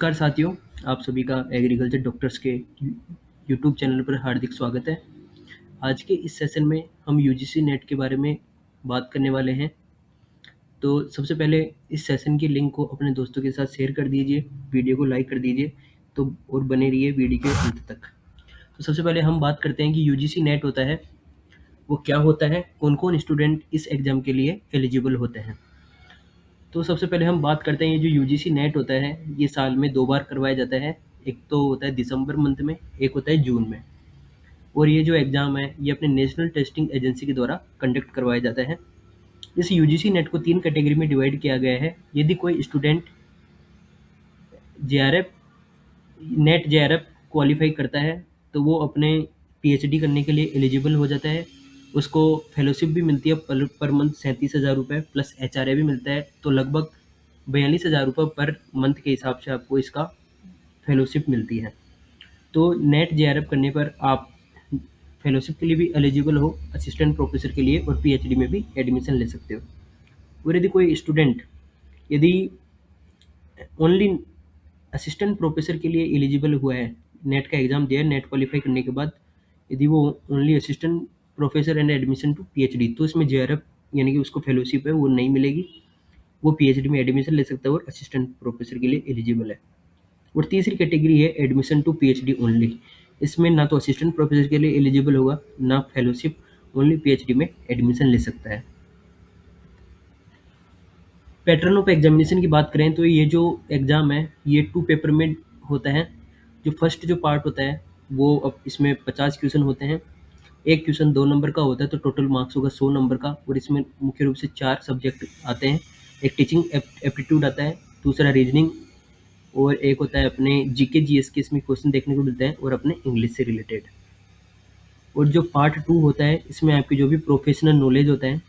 नमस्कार साथियों, आप सभी का एग्रीकल्चर डॉक्टर्स के यूट्यूब चैनल पर हार्दिक स्वागत है। आज के इस सेशन में हम यूजीसी नेट के बारे में बात करने वाले हैं। तो सबसे पहले इस सेशन की लिंक को अपने दोस्तों के साथ शेयर कर दीजिए, वीडियो को लाइक कर दीजिए तो और बने रहिए वीडियो के अंत तक। तो सबसे पहले हम बात करते हैं कि यूजीसी नेट होता है, वो क्या होता है, कौन-कौन स्टूडेंट इस एग्ज़ाम के लिए एलिजिबल होते हैं। तो सबसे पहले हम बात करते हैं ये जो यूजीसी नेट होता है, ये साल में 2 बार करवाया जाता है। एक तो होता है दिसंबर मंथ में, एक होता है जून में। और ये जो एग्ज़ाम है, ये अपने नेशनल टेस्टिंग एजेंसी के द्वारा कंडक्ट करवाया जाता है। इस यूजीसी नेट को 3 कैटेगरी में डिवाइड किया गया है। यदि कोई student JRF net JRF qualify करता है, तो वो अपने पीएचडी करने के लिए एलिजिबल हो जाता है। उसको फेलोशिप भी मिलती है पर मंथ 37,000 रुपये प्लस एचआरए भी मिलता है, तो लगभग 42,000 रुपये पर मंथ के हिसाब से आपको इसका फेलोशिप मिलती है। तो नेट जेआरएफ करने पर आप फेलोशिप के लिए भी एलिजिबल हो, असिस्टेंट प्रोफेसर के लिए और पीएचडी में भी एडमिशन ले सकते हो। और यदि कोई स्टूडेंट यदि ओनली असिस्टेंट प्रोफेसर के लिए एलिजिबल हुआ है, नेट का एग्ज़ाम दिया है, नेट क्वालिफाई करने के बाद यदि वो only assistant professor and admission to PhD, तो इसमें जेआरएफ यानी कि उसको फेलोशिप है वो नहीं मिलेगी। वो पीएचडी में एडमिशन ले सकता है और असिस्टेंट प्रोफेसर के लिए एलिजिबल है। और तीसरी कैटेगरी है एडमिशन टू पीएचडी ओनली। इसमें ना तो असिस्टेंट प्रोफेसर के लिए एलिजिबल होगा, ना फेलोशिप, ओनली पीएचडी में एडमिशन ले सकता है। पैटर्न ऑफ एग्जामिनेशन की बात करें तो ये जो एग्ज़ाम है ये 2 पेपर में होता है। जो फर्स्ट जो पार्ट होता है वो अब इसमें 50 क्वेश्चन होते हैं। एक क्वेश्चन 2 नंबर का होता है, तो टोटल मार्क्स होगा 100 नंबर का। और इसमें मुख्य रूप से 4 सब्जेक्ट आते हैं। एक टीचिंग एप्टीट्यूड आता है, दूसरा रीजनिंग और एक होता है अपने जीके जीएस के इसमें क्वेश्चन देखने को मिलते हैं और अपने इंग्लिश से रिलेटेड। और जो पार्ट 2 होता है इसमें आपकी जो भी प्रोफेशनल नॉलेज होता है,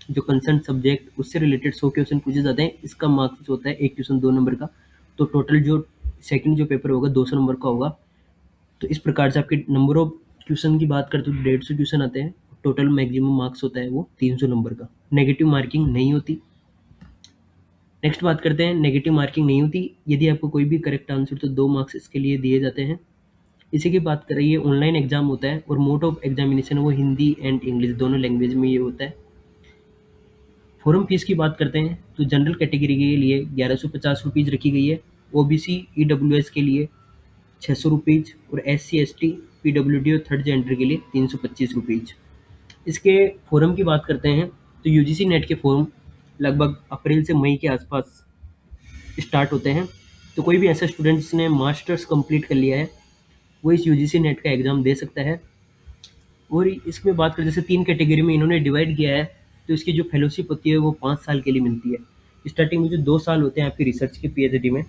जो कंसर्न सब्जेक्ट उससे रिलेटेड 100 क्वेश्चन पूछे जाते हैं। इसका मार्क्स होता है एक क्वेश्चन 2 नंबर का, तो टोटल जो सेकंड जो पेपर होगा 200 नंबर का होगा। तो इस प्रकार से आपके नंबर ऑफ क्वेश्चन की बात करते तो 150 क्वेश्चन आते हैं। टोटल मैक्सिमम मार्क्स होता है वो 300 नंबर का। नेगेटिव मार्किंग नहीं होती। नेक्स्ट बात करते हैं, नेगेटिव मार्किंग नहीं होती। यदि आपको कोई भी करेक्ट आंसर तो 2 मार्क्स इसके लिए दिए जाते हैं। इसी की बात करें, ये ऑनलाइन एग्जाम होता है और मोड ऑफ एग्जामिनेशन वो हिंदी एंड इंग्लिश दोनों लैंग्वेज में ये होता है। फॉर्म फीस की बात करते हैं तो जनरल कैटेगरी के लिए 1150 रुपीज़ रखी गई है। ओबीसी ईडब्ल्यूएस के लिए 600 रुपीज़ और एससी एसटी पीडब्ल्यूडी और थर्ड जेंडर के लिए 325 रुपीज़। इसके फॉर्म की बात करते हैं तो यूजीसी नेट के फॉर्म लगभग अप्रैल से मई के आसपास स्टार्ट होते हैं। तो कोई भी ऐसा स्टूडेंट जिसने मास्टर्स कंप्लीट कर लिया है वो इस यूजीसी नेट का एग्ज़ाम दे सकता है। और इसमें बात करें, जैसे 3 कैटेगरी में इन्होंने डिवाइड किया है, तो इसकी जो फेलोशिप होती है वो 5 साल के लिए मिलती है। स्टार्टिंग में जो 2 साल होते हैं आपकी रिसर्च के पीएचडी में,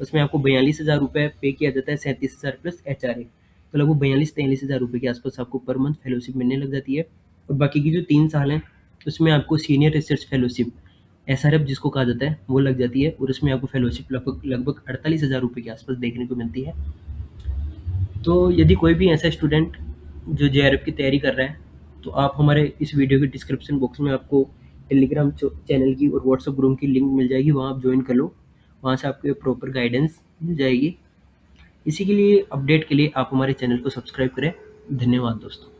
उसमें आपको 42,000 रुपये पे किया जाता है, 37,000 प्लस एचआरए, तो लगभग 42-43,000 रुपये के आसपास आपको पर मंथ फेलोशिप मिलने लग जाती है। और बाकी की जो 3 साल हैं उसमें आपको सीनियर रिसर्च फेलोशिप एसआरएफ जिसको कहा जाता है वो लग जाती है, और उसमें आपको फेलोशिप लगभग 48,000 रुपये के आसपास देखने को मिलती है। तो यदि कोई भी ऐसा स्टूडेंट जो जेआरएफ की तैयारी कर रहा है, तो आप हमारे इस वीडियो के डिस्क्रिप्शन बॉक्स में आपको टेलीग्राम चैनल की और व्हाट्सएप ग्रुप की लिंक मिल जाएगी, वहाँ आप ज्वाइन कर लो, वहाँ से आपको प्रॉपर गाइडेंस मिल जाएगी। इसी के लिए अपडेट के लिए आप हमारे चैनल को सब्सक्राइब करें। धन्यवाद दोस्तों।